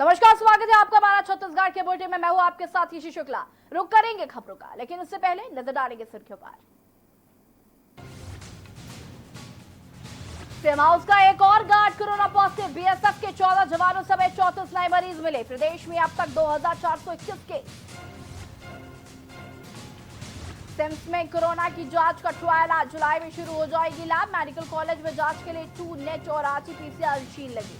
नमस्कार, स्वागत है आपका हमारा छत्तीसगढ़ के बुलेटिन में। मैं हूं आपके साथ यशी शुक्ला। रुक करेंगे खबरों का, लेकिन उससे पहले नजर डालेंगे सुर्खियों पर। सीएम हाउस का एक और गार्ड कोरोना पॉजिटिव। बीएसएफ के 14 जवानों समेत 34 नए मरीज मिले। प्रदेश में अब तक 2421 केस। सिम्स में कोरोना की जांच का ट्रायल आज जुलाई में शुरू हो जाएगी। लैब मेडिकल कॉलेज में जांच के लिए 2 नेट और आरटी-पीसीआर मशीन लगी।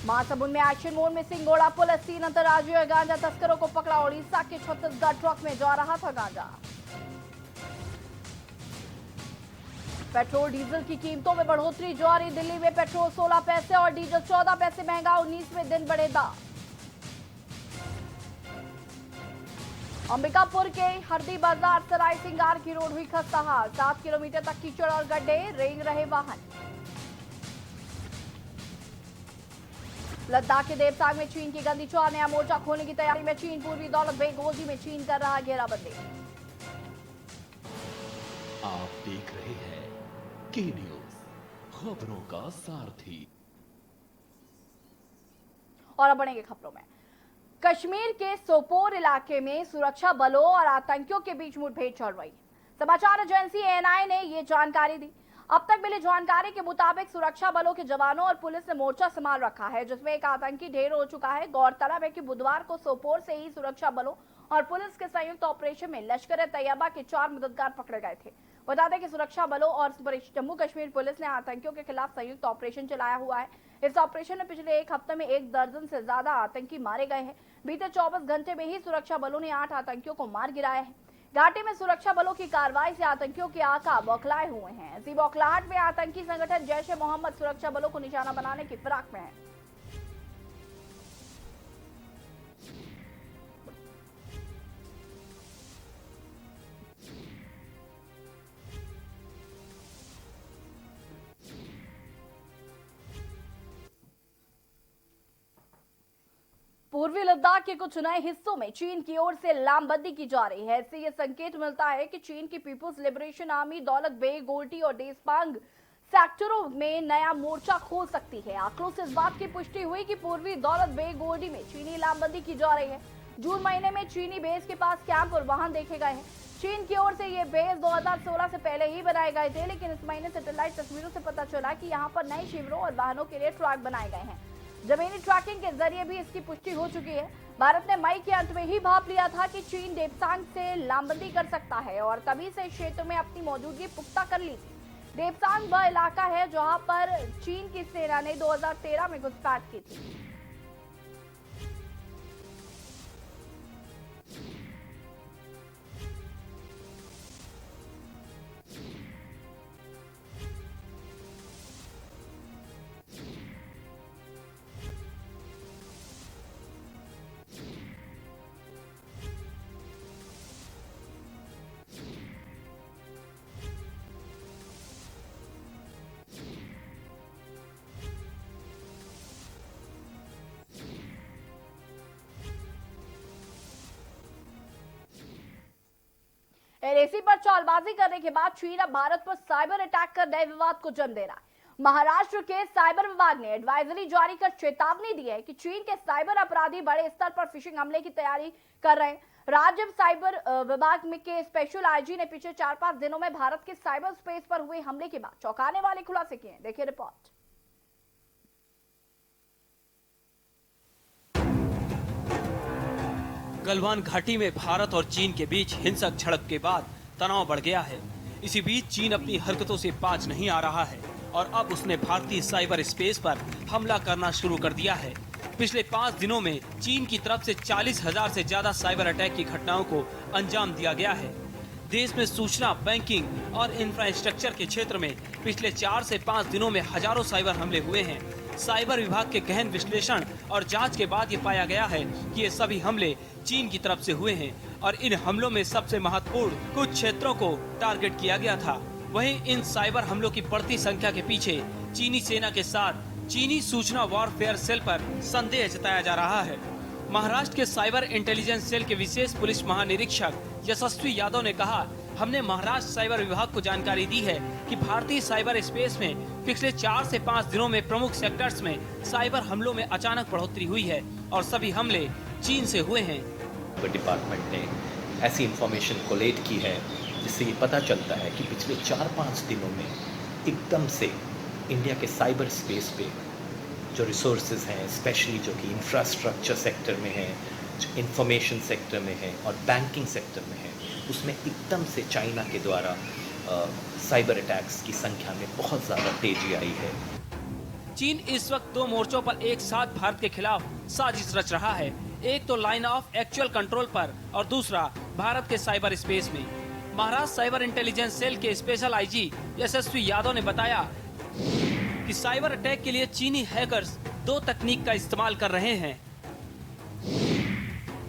महासमुंद में एक्शन मोड में सिंगोड़ा पुलिस 3 अंतर्राज्यीय गांजा तस्करों को पकड़ा। उड़ीसा के छत्तीसगढ़ ट्रक में जा रहा था गांजा। पेट्रोल डीजल की कीमतों में बढ़ोतरी जारी। दिल्ली में पेट्रोल 16 पैसे और डीजल 14 पैसे महंगा। 19वें दिन बढ़े दाम। अंबिकापुर के हरदी बाजार सराय सिंगार की रोड हुई खस्ता हाल। 7 किलोमीटर तक कीचड़ और गड्ढे, रेंग रहे वाहन। लद्दाख के देवसाग में चीन की गंदी चाल। नया मोर्चा खोलने की तैयारी में चीन। पूर्वी दौलत बेग गोदी में चीन कर रहा घेराबंदी। आप देख रहे हैं के न्यूज, खबरों का सारथी। और अब बढ़ेंगे खबरों में। कश्मीर के सोपोर इलाके में सुरक्षा बलों और आतंकियों के बीच मुठभेड़ चल रही है। समाचार एजेंसी एएनआई ने ये जानकारी दी। अब तक मिली जानकारी के मुताबिक सुरक्षा बलों के जवानों और पुलिस ने मोर्चा संभाल रखा है, जिसमें एक आतंकी ढेर हो चुका है। गौरतलब है कि बुधवार को सोपोर से ही सुरक्षा बलों और पुलिस के संयुक्त ऑपरेशन में लश्कर-ए-तैयबा के 4 मददगार पकड़े गए थे। बता दें कि सुरक्षा बलों और जम्मू कश्मीर पुलिस ने आतंकियों के खिलाफ संयुक्त ऑपरेशन चलाया हुआ है। इस ऑपरेशन में पिछले एक हफ्ते में 1 दर्जन से ज्यादा आतंकी मारे गए हैं। बीते 24 घंटे में ही सुरक्षा बलों ने 8 आतंकियों को मार गिराया है। घाटी में सुरक्षा बलों की कार्रवाई से आतंकियों के आका बौखलाए हुए हैं। इसी बौखलाहट में आतंकी संगठन जैश-ए-मोहम्मद सुरक्षा बलों को निशाना बनाने की फिराक में है। पूर्वी लद्दाख के कुछ नए हिस्सों में चीन की ओर से लामबंदी की जा रही है। इससे यह संकेत मिलता है कि चीन की people's liberation army Daulat Beg, गोल्टी और डेसपांग सेक्टरों में नया मोर्चा खोल सकती है। आंकड़ों से इस बात की पुष्टि हुई कि पूर्वी दौलत बेग गोल्टी में चीनी लामबंदी की जा रही है। जून महीने में चीनी बेस के पास कैंप और वाहन देखे गए हैं। चीन की ओर से ये बेस 2016 से पहले ही बनाए गए थे, लेकिन इस महीने सैटेलाइट तस्वीरों से पता चला कि यहाँ पर नए शिविरों और वाहनों के लिए ट्रैक बनाए गए हैं। जमीनी ट्रैकिंग के जरिए भी इसकी पुष्टि हो चुकी है। भारत ने मई के अंत में ही भाप लिया था कि चीन देवसांग से लामबंदी कर सकता है और तभी से इस क्षेत्र में अपनी मौजूदगी पुख्ता कर ली थी। देवसांग वह इलाका है जहां पर चीन की सेना ने 2013 में घुसपैठ की थी। एलएसी पर चालबाजी करने के बाद चीन अब भारत पर साइबर अटैक कर नए विवाद को जन्म दे रहा है। महाराष्ट्र के साइबर विभाग ने एडवाइजरी जारी कर चेतावनी दी है कि चीन के साइबर अपराधी बड़े स्तर पर फिशिंग हमले की तैयारी कर रहे हैं। राज्य साइबर विभाग में के स्पेशल आईजी ने पिछले 4-5 दिनों में भारत के साइबर स्पेस पर हुए हमले के बाद चौंकाने वाले खुलासे किए। देखिए रिपोर्ट। गलवान घाटी में भारत और चीन के बीच हिंसक झड़प के बाद तनाव बढ़ गया है। इसी बीच चीन अपनी हरकतों से बाज नहीं आ रहा है और अब उसने भारतीय साइबर स्पेस पर हमला करना शुरू कर दिया है। पिछले 5 दिनों में चीन की तरफ से 40,000 से ज्यादा साइबर अटैक की घटनाओं को अंजाम दिया गया है। देश में सूचना, बैंकिंग और इंफ्रास्ट्रक्चर के क्षेत्र में पिछले 4 से 5 दिनों में हजारों साइबर हमले हुए हैं। साइबर विभाग के गहन विश्लेषण और जांच के बाद ये पाया गया है कि ये सभी हमले चीन की तरफ से हुए हैं और इन हमलों में सबसे महत्वपूर्ण कुछ क्षेत्रों को टारगेट किया गया था। वहीं इन साइबर हमलों की बढ़ती संख्या के पीछे चीनी सेना के साथ चीनी सूचना वॉरफेयर सेल पर संदेह जताया जा रहा है। महाराष्ट्र के साइबर इंटेलिजेंस सेल के विशेष पुलिस महानिरीक्षक यशस्वी यादव ने कहा, हमने महाराष्ट्र साइबर विभाग को जानकारी दी है कि भारतीय साइबर स्पेस में पिछले 4 से 5 दिनों में प्रमुख सेक्टर्स में साइबर हमलों में अचानक बढ़ोतरी हुई है और सभी हमले चीन से हुए हैं। डिपार्टमेंट ने ऐसी इंफॉर्मेशन कोलेट की है जिससे ये पता चलता है कि पिछले 4-5 दिनों में एकदम से इंडिया के साइबर स्पेस पे जो रिसोर्सेज हैं, स्पेशली जो कि इंफ्रास्ट्रक्चर सेक्टर में है, जो इंफॉर्मेशन सेक्टर में है और बैंकिंग सेक्टर में है, उसमें एकदम से चाइना के द्वारा साइबर अटैक्स की संख्या में बहुत ज़्यादा तेजी आई है। चीन इस वक्त 2 मोर्चों पर एक साथ भारत के खिलाफ साजिश रच रहा है। एक तो लाइन ऑफ एक्चुअल कंट्रोल पर और दूसरा भारत के साइबर स्पेस में। महाराष्ट्र साइबर इंटेलिजेंस सेल के स्पेशल आईजी यशस्वी यादव ने बताया कि साइबर अटैक के लिए चीनी हैकर्स 2 तकनीक का इस्तेमाल कर रहे हैं।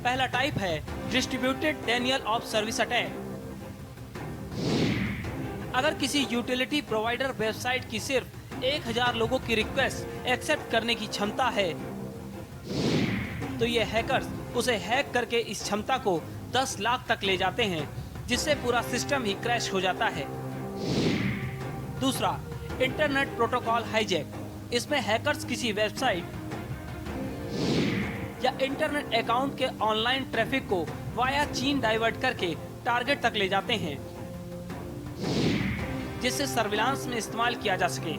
पहला टाइप है distributed Daniel of service attack. अगर किसी यूटिलिटी प्रोवाइडर वेबसाइट की सिर्फ 1000 लोगों की रिक्वेस्ट एक्सेप्ट करने की क्षमता है तो ये हैकर्स उसे हैक करके इस क्षमता को 10 लाख तक ले जाते हैं, जिससे पूरा सिस्टम ही क्रैश हो जाता है। दूसरा, इंटरनेट प्रोटोकॉल हाईजैक। इसमें हैकर्स किसी वेबसाइट या इंटरनेट अकाउंट के ऑनलाइन ट्रैफिक को वाया चीन डाइवर्ट करके टारगेट तक ले जाते हैं, जिससे सर्विलांस में इस्तेमाल किया जा सके।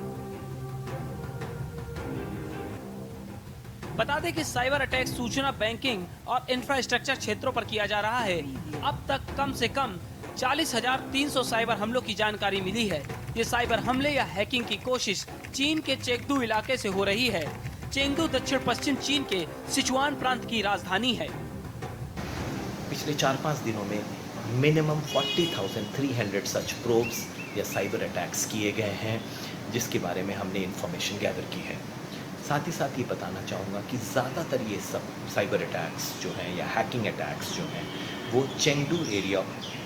बता दें कि साइबर अटैक सूचना, बैंकिंग और इंफ्रास्ट्रक्चर क्षेत्रों पर किया जा रहा है। अब तक कम से कम 40,300 साइबर हमलों की जानकारी मिली है। ये साइबर हमले या हैकिंग की कोशिश चीन के चेंगडू इलाके से हो रही है। चेंगडू दक्षिण पश्चिम चीन के सिचुआन प्रांत की राजधानी है। पिछले 4-5 दिनों में मिनिमम 40,300 सच प्रोब्स या साइबर अटैक्स किए गए हैं, जिसके बारे में हमने इंफॉर्मेशन गैदर की है। साथ ही साथ ये बताना चाहूँगा कि ज़्यादातर ये सब साइबर अटैक्स जो हैं या हैकिंग अटैक्स जो हैं वो चेंगडू एरिया,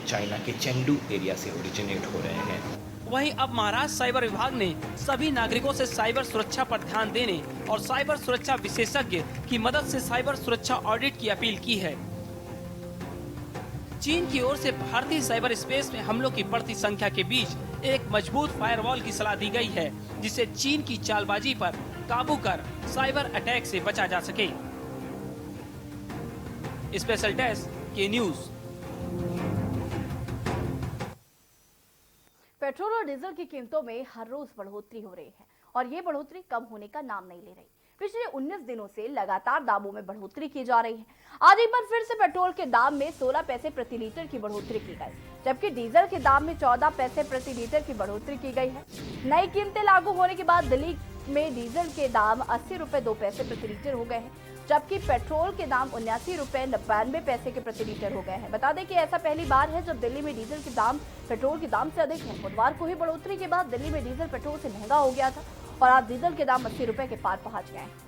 चाइना के चेंगडू एरिया से ओरिजिनेट हो रहे हैं। वहीं अब महाराष्ट्र साइबर विभाग ने सभी नागरिकों से साइबर सुरक्षा पर ध्यान देने और साइबर सुरक्षा विशेषज्ञ की मदद से साइबर सुरक्षा ऑडिट की अपील की है। चीन की ओर से भारतीय साइबर स्पेस में हमलों की बढ़ती संख्या के बीच एक मजबूत फायरवॉल की सलाह दी गई है, जिससे चीन की चालबाजी पर काबू कर साइबर अटैक से बचा जा सके। स्पेशल डेस्क के न्यूज। पेट्रोल और डीजल की कीमतों में हर रोज बढ़ोतरी हो रही है और ये बढ़ोतरी कम होने का नाम नहीं ले रही। पिछले 19 दिनों से लगातार दामों में बढ़ोतरी की जा रही है। आज एक बार फिर से पेट्रोल के दाम में 16 पैसे प्रति लीटर की बढ़ोतरी की गई, जबकि डीजल के दाम में 14 पैसे प्रति लीटर की बढ़ोतरी की गई है। नई कीमतें लागू होने के बाद दिल्ली में डीजल के दाम 80 रुपए 2 पैसे प्रति लीटर हो गए हैं, जबकि पेट्रोल के दाम 79 रुपए 92 पैसे के प्रति लीटर हो गए हैं। बता दें कि ऐसा पहली बार है जब दिल्ली में डीजल के दाम पेट्रोल के दाम से अधिक है। बुधवार को ही बढ़ोतरी के बाद दिल्ली में डीजल पेट्रोल से महंगा हो गया था और आज डीजल के दाम 80 रुपए के पार पहुंच गए हैं।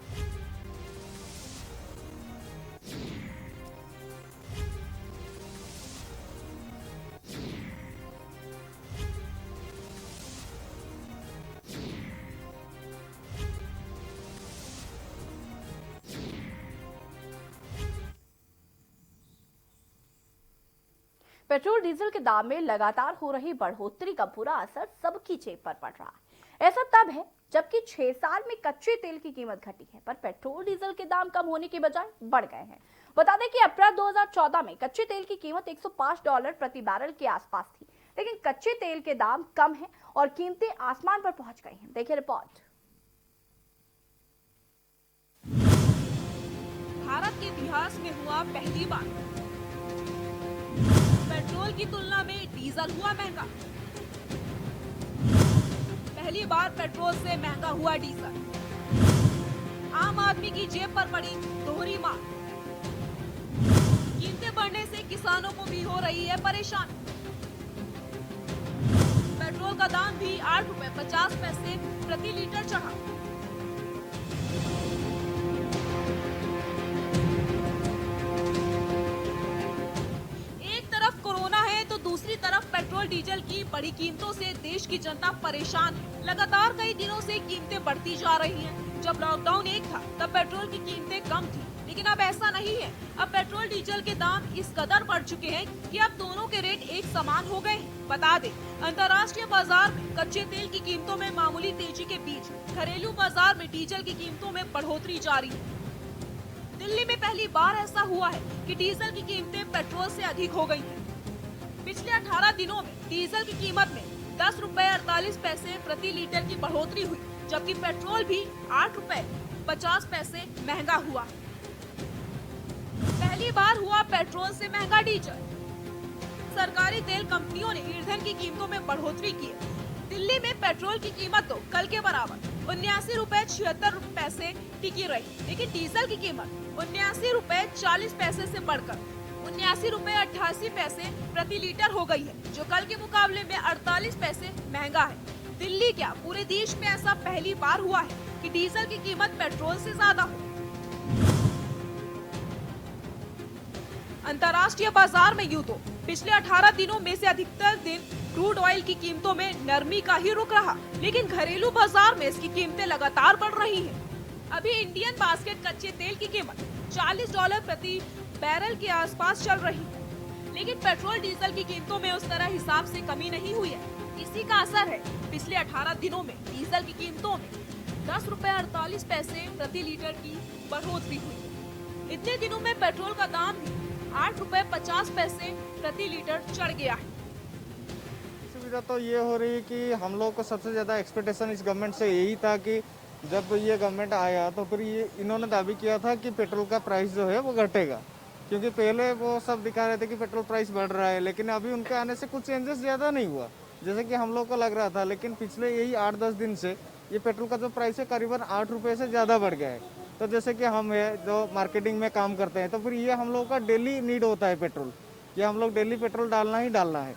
पेट्रोल डीजल के दाम में लगातार हो रही बढ़ोतरी का बुरा असर सबकी जेब पर पड़ रहा है। ऐसा तब है जबकि 6 साल में कच्चे तेल की कीमत घटी है, पर पेट्रोल डीजल के दाम कम होने की बजाय बढ़ गए हैं। बता दें कि अप्रैल 2014 में कच्चे तेल की कीमत $105 प्रति बैरल के आसपास थी, लेकिन कच्चे तेल के दाम कम हैं और कीमतें आसमान पर पहुंच गई हैं। देखिए रिपोर्ट। भारत के इतिहास में हुआ पहली बार पेट्रोल की तुलना में डीजल हुआ महंगा। पहली बार पेट्रोल से महंगा हुआ डीजल। आम आदमी की जेब पर पड़ी दोहरी मार। कीमतें बढ़ने से किसानों को भी हो रही है परेशानी। पेट्रोल का दाम भी 8 रुपए 50 पैसे प्रति लीटर चढ़ा। दूसरी तरफ पेट्रोल डीजल की बड़ी कीमतों से देश की जनता परेशान है। लगातार कई दिनों से कीमतें बढ़ती जा रही हैं। जब लॉकडाउन एक था तब पेट्रोल की कीमतें कम थी, लेकिन अब ऐसा नहीं है। अब पेट्रोल डीजल के दाम इस कदर बढ़ चुके हैं कि अब दोनों के रेट एक समान हो गए हैं। बता दें, अंतर्राष्ट्रीय बाजार में कच्चे तेल की कीमतों में मामूली तेजी के बीच घरेलू बाजार में डीजल की कीमतों में बढ़ोतरी जारी है। दिल्ली में पहली बार ऐसा हुआ है कि डीजल की कीमतें पेट्रोल से अधिक हो गई हैं। पिछले 18 दिनों में डीजल की कीमत में 10 रुपए 48 पैसे प्रति लीटर की बढ़ोतरी हुई, जबकि पेट्रोल भी 8 रुपए 50 पैसे महंगा हुआ। पहली बार हुआ पेट्रोल से महंगा डीजल। सरकारी तेल कंपनियों ने ईंधन की कीमतों में बढ़ोतरी की है। दिल्ली में पेट्रोल की कीमत तो कल के बराबर 79 रुपए 76 पैसे टिकी रही, लेकिन डीजल की कीमत 79 रुपए 40 पैसे से बढ़कर 79 रुपए 88 पैसे प्रति लीटर हो गई है, जो कल के मुकाबले में 48 पैसे महंगा है। दिल्ली क्या पूरे देश में ऐसा पहली बार हुआ है कि डीजल की कीमत पेट्रोल से ज्यादा हो। अंतर्राष्ट्रीय बाजार में यूं तो पिछले 18 दिनों में से अधिकतर दिन क्रूड ऑयल की कीमतों में नरमी का ही रुख रहा, लेकिन घरेलू बाजार में इसकी कीमतें लगातार बढ़ रही हैं। अभी इंडियन बास्केट कच्चे तेल की कीमत $40 प्रति बैरल के आसपास चल रही है, लेकिन पेट्रोल डीजल की कीमतों में उस तरह हिसाब से कमी नहीं हुई है। इसी का असर है पिछले 18 दिनों में डीजल की कीमतों में 10 रुपए 48 पैसे प्रति लीटर की बढ़ोतरी हुई। इतने दिनों में पेट्रोल का दाम भी 8 रुपए 50 पैसे प्रति लीटर चढ़ गया है। सुविधा तो ये हो रही है कि हम लोग को सबसे ज़्यादा एक्सपेक्टेशन इस गवर्नमेंट से यही था कि जब ये गवर्नमेंट आया तो फिर ये इन्होंने दावी किया था कि पेट्रोल का प्राइस जो है वो घटेगा, क्योंकि पहले वो सब दिखा रहे थे कि पेट्रोल प्राइस बढ़ रहा है, लेकिन अभी उनके आने से कुछ चेंजेस ज़्यादा नहीं हुआ जैसे कि हम लोग को लग रहा था। लेकिन पिछले यही 8-10 दिन से ये पेट्रोल का जो प्राइस है करीबन 8 रुपये से ज़्यादा बढ़ गया है। तो जैसे कि हम है जो मार्केटिंग में काम करते हैं, तो फिर ये हम लोगों का डेली नीड होता है पेट्रोल, कि हम लोग डेली पेट्रोल डालना ही डालना है।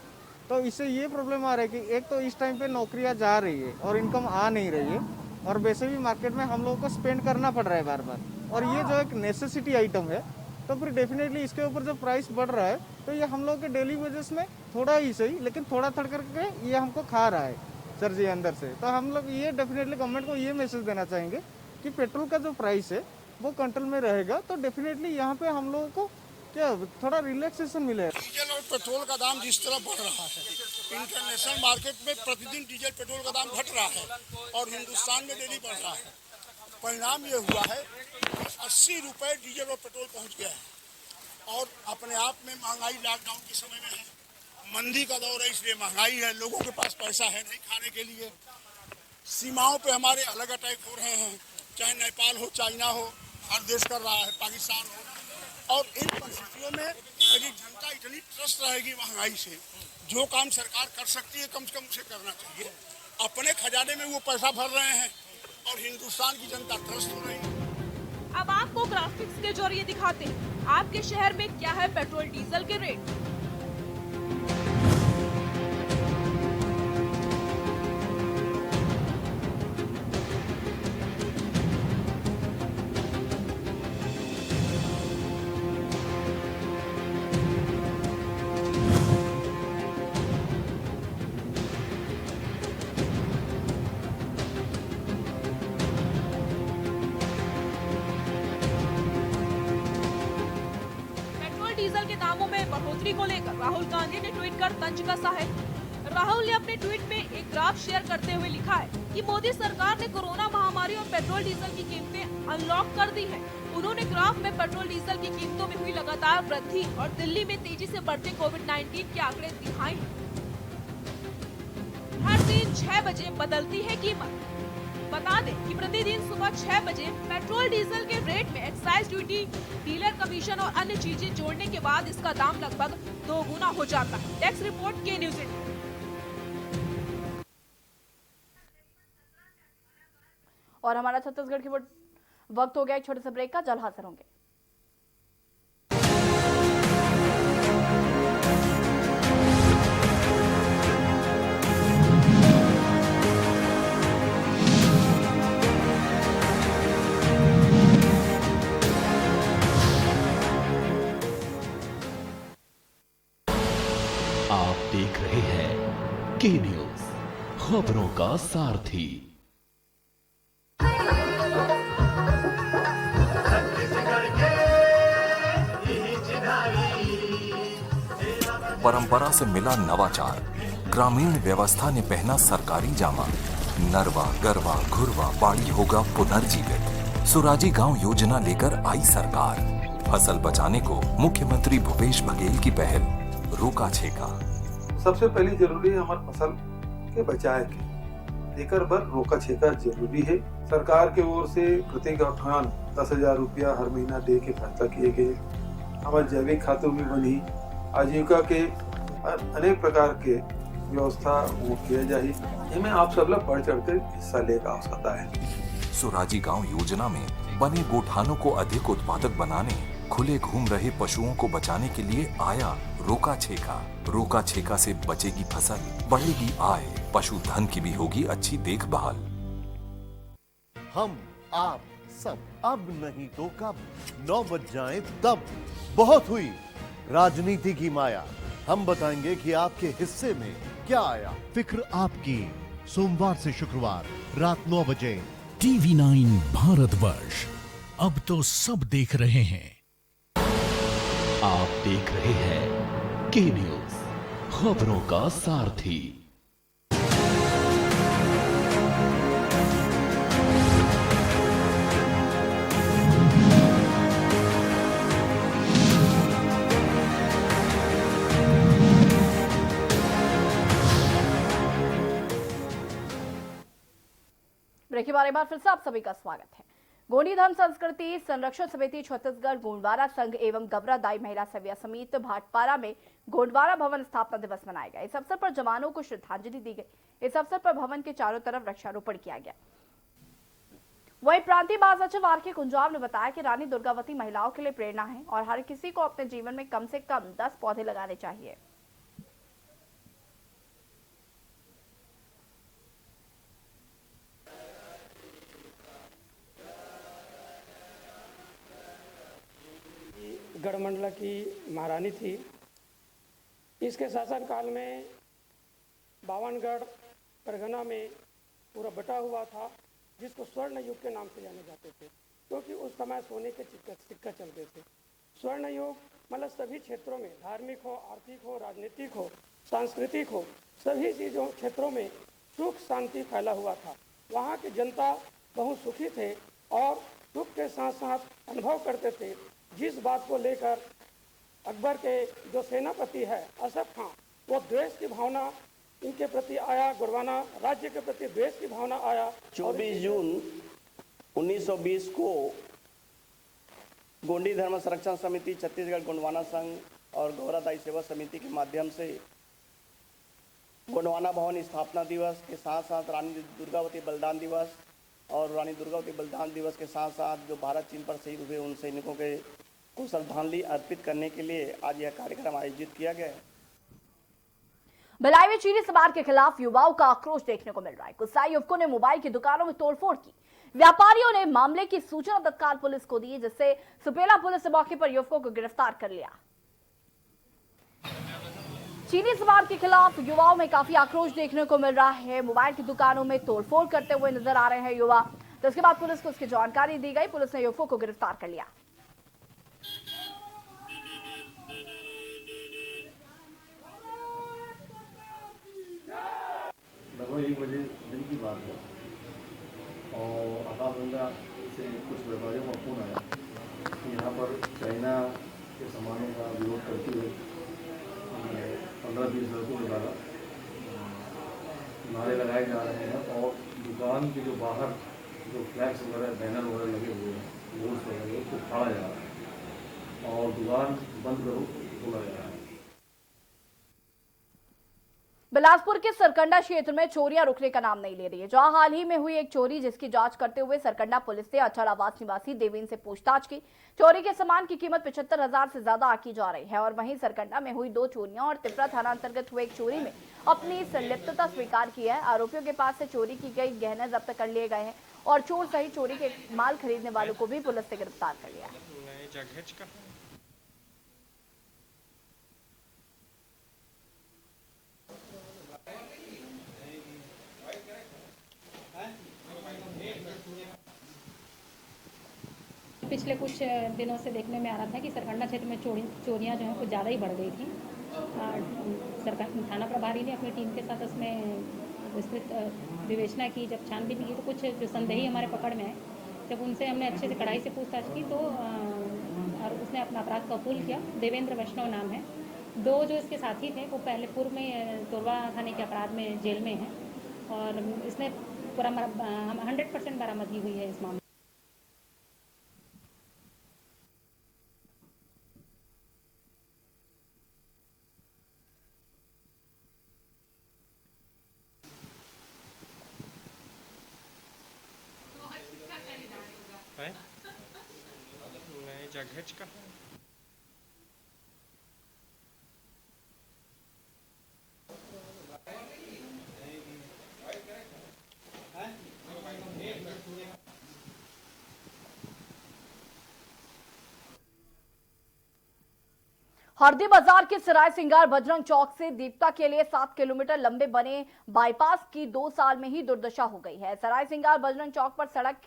तो इससे ये प्रॉब्लम आ रहा है कि एक तो इस टाइम पे नौकरियां जा रही है और इनकम आ नहीं रही है, और वैसे भी मार्केट में हम लोगों को स्पेंड करना पड़ रहा है बार बार, और ये जो एक नेसेसिटी आइटम है, तो फिर डेफिनेटली इसके ऊपर जो प्राइस बढ़ रहा है तो ये हम लोग के डेली वेजेस में थोड़ा ही सही लेकिन थोड़ा थोड़ा करके ये हमको खा रहा है सर जी अंदर से। तो हम लोग ये डेफिनेटली गवर्नमेंट को ये मैसेज देना चाहेंगे कि पेट्रोल का जो प्राइस है वो कंट्रोल में रहेगा, तो डेफिनेटली यहाँ पे हम लोगों को क्या थोड़ा रिलैक्सेशन मिलेगा। डीजल और पेट्रोल का दाम जिस तरह बढ़ रहा है, इंटरनेशनल मार्केट में प्रतिदिन डीजल पेट्रोल का दाम घट रहा है और हिंदुस्तान में डेली बढ़ रहा है। परिणाम ये हुआ है कि 80 रुपए डीजल और पेट्रोल पहुंच गया है, और अपने आप में महंगाई लॉकडाउन के समय में है, मंदी का दौर है, इसलिए महंगाई है, लोगों के पास पैसा है नहीं खाने के लिए। सीमाओं पे हमारे अलग अटैक हो रहे हैं, चाहे नेपाल हो, चाइना हो, हर देश कर रहा है, पाकिस्तान हो। और इन परिस्थितियों में यदि जनता इतनी त्रस्त रहेगी महंगाई से, जो काम सरकार कर सकती है कम से कम उसे करना चाहिए। अपने खजाने में वो पैसा भर रहे हैं और हिंदुस्तान की जनता त्रस्त हो रही है। अब आपको ग्राफिक्स के जरिए दिखाते हैं आपके शहर में क्या है पेट्रोल डीजल के रेट। डीजल के दामों में बढ़ोतरी को लेकर राहुल गांधी ने ट्वीट कर तंज कसा है। राहुल ने अपने ट्वीट में एक ग्राफ शेयर करते हुए लिखा है कि मोदी सरकार ने कोरोना महामारी और पेट्रोल डीजल की कीमतें अनलॉक कर दी हैं। उन्होंने ग्राफ में पेट्रोल डीजल की कीमतों में हुई लगातार वृद्धि और दिल्ली में तेजी से बढ़ते कोविड-19 के आंकड़े दिखाए हैं। हर दिन 6 बजे बदलती है कीमत। बता दें कि प्रतिदिन सुबह 6 बजे पेट्रोल डीजल के रेट में एक्साइज ड्यूटी, डीलर कमीशन और अन्य चीजें जोड़ने के बाद इसका दाम लगभग 2 गुना हो जाता है। डेस्क रिपोर्ट के न्यूज़ इंडिया। और हमारा छत्तीसगढ़ की वक्त हो गया एक छोटे से ब्रेक का, जल्द हाजिर होंगे। आप देख रहे हैं के न्यूज, खबरों का सारथी। छत्तीसगढ़ के परंपरा से मिला नवाचार, ग्रामीण व्यवस्था ने पहना सरकारी जामा, नरवा गरवा घुरवा बाड़ी होगा पुनर्जीवित। सुराजी गांव योजना लेकर आई सरकार, फसल बचाने को मुख्यमंत्री भूपेश बघेल की पहल, रोका छेका। सबसे पहली जरूरी है हमारे फसल के बचाए के, एकर बर रोका छेका जरूरी है। सरकार के ओर से प्रति गौठान 10,000 रुपया हर महीना दे के फैसला किए गए। हमारे जैविक खातों भी बनी, आजीविका के अनेक प्रकार के व्यवस्था वो किया जाए। इनमें आप सब लोग बढ़ चढ़कर हिस्सा लेगा हो सकता है। सुराजी गांव योजना में बने गोठानों को अधिक उत्पादक बनाने, खुले घूम रहे पशुओं को बचाने के लिए आया रोका छेका। रोका छेका से बचेगी फसल, बढ़ेगी आय, पशुधन की भी होगी अच्छी देखभाल। हम आप सब अब नहीं तो कब, 9 बज जाए तब। बहुत हुई राजनीति की माया, हम बताएंगे कि आपके हिस्से में क्या आया। फिक्र आपकी, सोमवार से शुक्रवार रात 9 बजे। TV9 भारतवर्ष, अब तो सब देख रहे हैं। आप देख रहे हैं के न्यूज, खबरों का सारथी। ब्रेक के बारे में फिर से आप सभी का स्वागत है। गोंडी धर्म संस्कृति संरक्षण समिति छत्तीसगढ़ गोंडवारा संघ एवं गवरादाई महिला सेवा समिति भाटपारा में गोंडवारा भवन स्थापना दिवस मनाया गया। इस अवसर पर जवानों को श्रद्धांजलि दी गई। इस अवसर पर भवन के चारों तरफ वृक्षारोपण किया गया। वहीं प्रांतीय महासचिव आर के कुंजाम ने बताया कि रानी दुर्गावती महिलाओं के लिए प्रेरणा है और हर किसी को अपने जीवन में कम से कम 10 पौधे लगाने चाहिए। गढ़मंडला की महारानी थी। इसके शासनकाल में बावनगढ़ परगना में पूरा बटा हुआ था, जिसको स्वर्ण युग के नाम से जाने जाते थे, क्योंकि उस समय सोने के सिक्का चलते थे। स्वर्ण युग मतलब सभी क्षेत्रों में, धार्मिक हो, आर्थिक हो, राजनीतिक हो, सांस्कृतिक हो, सभी चीज़ों क्षेत्रों में सुख शांति फैला हुआ था। वहाँ की जनता बहुत सुखी थे और सुख के साथ साथ अनुभव करते थे। जिस बात को लेकर अकबर के जो सेनापति है असफ खां, वो द्वेष की भावना इनके प्रति आया, गोंडवाना राज्य के प्रति द्वेष की भावना आया। 24 जून 1920 को गोंडी धर्म संरक्षण समिति छत्तीसगढ़ गोंडवाना संघ और गौरादाई सेवा समिति के माध्यम से गोंडवाना भवन स्थापना दिवस के साथ साथ रानी दुर्गावती बलिदान दिवस और रानी दुर्गावती बलिदान दिवस के साथ साथ जो भारत चीन पर शहीद हुए उन सैनिकों के को श्रद्धांजलि अर्पित करने के लिए आज यह कार्यक्रम आयोजित किया गया है। भिलाई में चीनी समार के खिलाफ युवाओं का आक्रोश देखने को मिल रहा है। गुस्साए युवकों ने मोबाइल की दुकानों में तोड़फोड़ की। व्यापारियों ने मामले की सूचना तत्काल पुलिस को दी, जिससे सुपेला पुलिस ने मौके पर युवकों को गिरफ्तार कर लिया। चीनी समार के खिलाफ युवाओं में काफी आक्रोश देखने को मिल रहा है। मोबाइल की दुकानों में तोड़फोड़ करते हुए नजर आ रहे हैं युवा। तो इसके बाद पुलिस को इसकी जानकारी दी गई। पुलिस ने युवकों को गिरफ्तार कर लिया। लगभग 1 बजे दिन की बात है और आकाशगंगा से कुछ व्यापारियों का फोन आया कि यहाँ पर चाइना के सामानों का विरोध करते हुए 15-20 लड़कों के द्वारा नारे लगाए जा रहे हैं और दुकान के जो बाहर जो फ्लैग्स वगैरह बैनर वगैरह लगे हुए हैं, बोर्ड्स वगैरह, उसको फाड़ा जा रहा है और दुकान बंद करो बोला जा रहा है। बिलासपुर के सरकंडा क्षेत्र में चोरियां रुकने का नाम नहीं ले रही है। जहां हाल ही में हुई एक चोरी, जिसकी जांच करते हुए सरकंडा पुलिस ने अचल आवास निवासी देवेंद्र से पूछताछ की। चोरी के सामान की कीमत 75,000 से ज्यादा आंकी जा रही है। और वहीं सरकंडा में हुई 2 चोरियां और तिपरा थाना अंतर्गत हुए एक चोरी में अपनी संलिप्तता स्वीकार की है। आरोपियों के पास से चोरी की गई गहने जब्त कर लिए गए हैं और चोर सहित चोरी के माल खरीदने वालों को भी पुलिस ने गिरफ्तार कर लिया है। पिछले पिछले कुछ दिनों से देखने में आ रहा था कि सरकंडा क्षेत्र में चोरियां जो हैं कुछ ज़्यादा ही बढ़ गई थी। सरकार थाना प्रभारी ने अपनी टीम के साथ उसमें विस्तृत विवेचना की, जब छानबीन की तो कुछ जो संदेही हमारे पकड़ में आए। जब उनसे हमने अच्छे से कड़ाई से पूछताछ की तो और उसने अपना अपराध कबूल किया। देवेंद्र वैष्णव नाम है। 2 जो इसके साथी थे वो पहले पूर्व में तोरवा थाने के अपराध में जेल में हैं और इसने पूरा 100% बरामदगी हुई है इस मामले। जगह हरदी बाजार के सराय सिंगार बजरंग चौक से दीपका के लिए 7 किलोमीटर लंबे बने बाईपास की 2 साल में ही दुर्दशा हो गई है। सराय सिंगार बजरंग चौक पर सड़क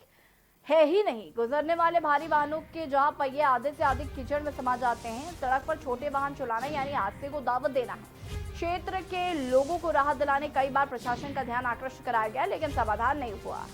है ही नहीं। गुजरने वाले भारी वाहनों के जहां पहिए आधे से अधिक कीचड़ में समा जाते हैं, सड़क पर छोटे वाहन चलाना यानी हादसे को दावत देना है। क्षेत्र के लोगों को राहत दिलाने कई बार प्रशासन का ध्यान आकृष्ट कराया गया, लेकिन समाधान नहीं हुआ।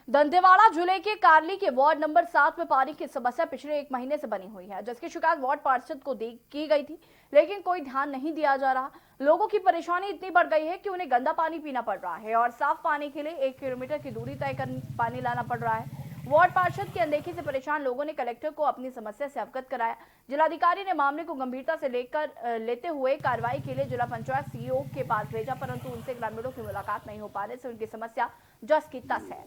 दंतेवाड़ा जिले के कारली के वार्ड नंबर 7 में पानी की समस्या पिछले 1 महीने से बनी हुई है, जिसकी शिकायत वार्ड पार्षद को की गई थी, लेकिन कोई ध्यान नहीं दिया जा रहा। लोगों की परेशानी इतनी बढ़ गई है कि उन्हें गंदा पानी पीना पड़ रहा है और साफ पानी के लिए 1 किलोमीटर की दूरी तय कर पानी लाना पड़ रहा है। वार्ड पार्षद की अनदेखी से परेशान लोगों ने कलेक्टर को अपनी समस्या से अवगत कराया। जिलाधिकारी ने मामले को गंभीरता से लेते हुए कार्रवाई के लिए जिला पंचायत सीईओ के पास भेजा, परंतु उनसे ग्रामीणों की मुलाकात नहीं हो पाने से उनकी समस्या जस की तस है।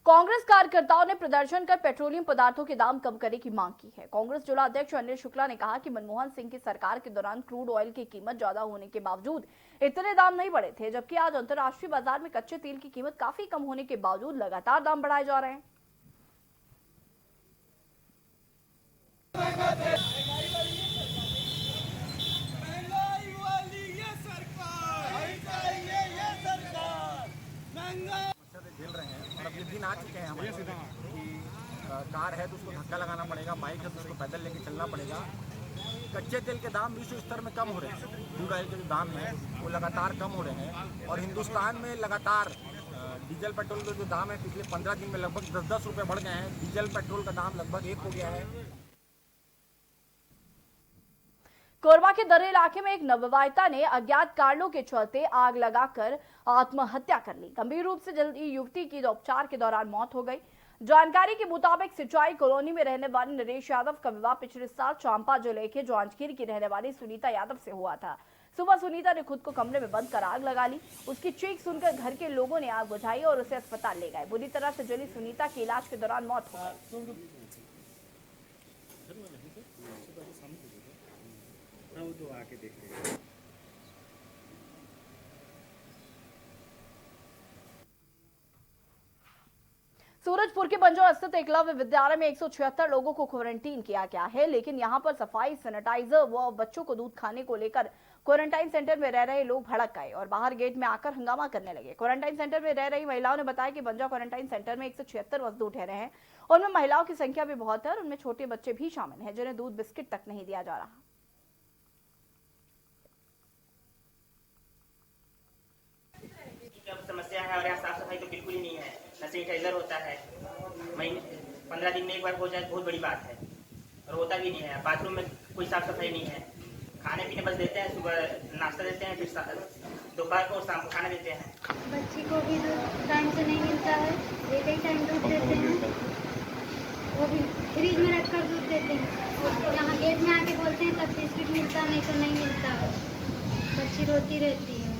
कांग्रेस कार्यकर्ताओं ने प्रदर्शन कर पेट्रोलियम पदार्थों के दाम कम करने की मांग की है। कांग्रेस जिला अध्यक्ष अनिल शुक्ला ने कहा कि मनमोहन सिंह की सरकार के दौरान क्रूड ऑयल की कीमत ज्यादा होने के बावजूद इतने दाम नहीं बढ़े थे, जबकि आज अंतर्राष्ट्रीय बाजार में कच्चे तेल की कीमत काफी कम होने के बावजूद लगातार दाम बढ़ाए जा रहे हैं। ये दिन आ चुके हैं हमारे कि कार है तो उसको धक्का लगाना पड़ेगा, बाइक है तो उसको पैदल लेके चलना पड़ेगा। कच्चे तेल के दाम विश्व स्तर में कम हो रहे हैं, क्रूड ऑयल के जो दाम हैं वो लगातार कम हो रहे हैं और हिंदुस्तान में लगातार डीजल पेट्रोल के जो दाम है पिछले 15 दिन में लगभग 10-10 रुपये बढ़ गए हैं। डीजल पेट्रोल का दाम लगभग 1 हो गया है। कोरबा के दर्रे इलाके में एक नवविवाहिता ने अज्ञात कारणों के चलते आग लगाकर आत्महत्या कर ली। गंभीर रूप से जली युवती की उपचार के दौरान मौत हो गई। जानकारी के मुताबिक सिंचाई कॉलोनी में रहने वाले नरेश यादव का विवाह पिछले साल चांपा जिले के जांजगीर की रहने वाली सुनीता यादव से हुआ था। सुबह सुनीता ने खुद को कमरे में बंद कर आग लगा ली। उसकी चीख सुनकर घर के लोगों ने आग बुझाई और उसे अस्पताल ले गए। बुरी तरह से जली सुनीता की इलाज के दौरान मौत हो गई। सूरजपुर के बंजौर स्थित एकलव्य विद्यालय में 176 लोगों को क्वारंटीन किया गया है, लेकिन यहां पर सफाई, सैनिटाइजर व बच्चों को दूध खाने को लेकर क्वारंटाइन सेंटर में रह रहे लोग भड़क गए और बाहर गेट में आकर हंगामा करने लगे। क्वारंटाइन सेंटर में रह रही महिलाओं ने बताया कि बंजौर क्वारंटाइन सेंटर में 176 मजदूर ठहरे हैं। उनमें महिलाओं की संख्या भी बहुत है और उनमें छोटे बच्चे भी शामिल हैं, जिन्हें दूध बिस्किट तक नहीं दिया जा रहा। समस्या है और यहाँ साफ सफाई तो बिल्कुल ही नहीं है, न सैनिटाइजर होता है। महीने 15 दिन में एक बार हो जाए बहुत बड़ी बात है और होता भी नहीं है। बाथरूम में कोई साफ सफाई नहीं है। खाने पीने बस देते हैं, सुबह नाश्ता देते हैं, फिर दोपहर को और शाम को खाना देते हैं। बच्ची को भी दूध टाइम से नहीं मिलता है, एक ही टाइम दूध देते हैं, वो भी फ्रिज में रखकर दूध देते हैं। यहाँ गेट में आके बोलते हैं तब बिस्किट मिलता, नहीं तो नहीं मिलता। बच्ची रोती रहती है।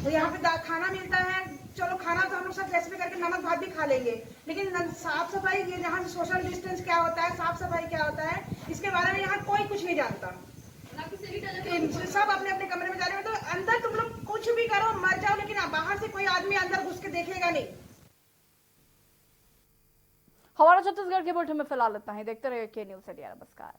तो यहाँ पे खाना मिलता है चलो खाना तो हम लोग सब गैस पे करके नमक भात भी खा लेंगे, लेकिन साफ सफाई, ये यहाँ सोशल डिस्टेंस क्या होता है, साफ सफाई क्या होता है, इसके बारे में यहाँ कोई कुछ नहीं जानता। सब अपने अपने कमरे में जा रहे हो, तो अंदर तुम लोग कुछ भी करो, मर जाओ, लेकिन बाहर से कोई आदमी अंदर घुस के देखेगा नहीं। हमारा छत्तीसगढ़ के बुलेटिन में फिलहाल इतना ही। देखते रहिए के न्यूज़ इंडिया। नमस्कार।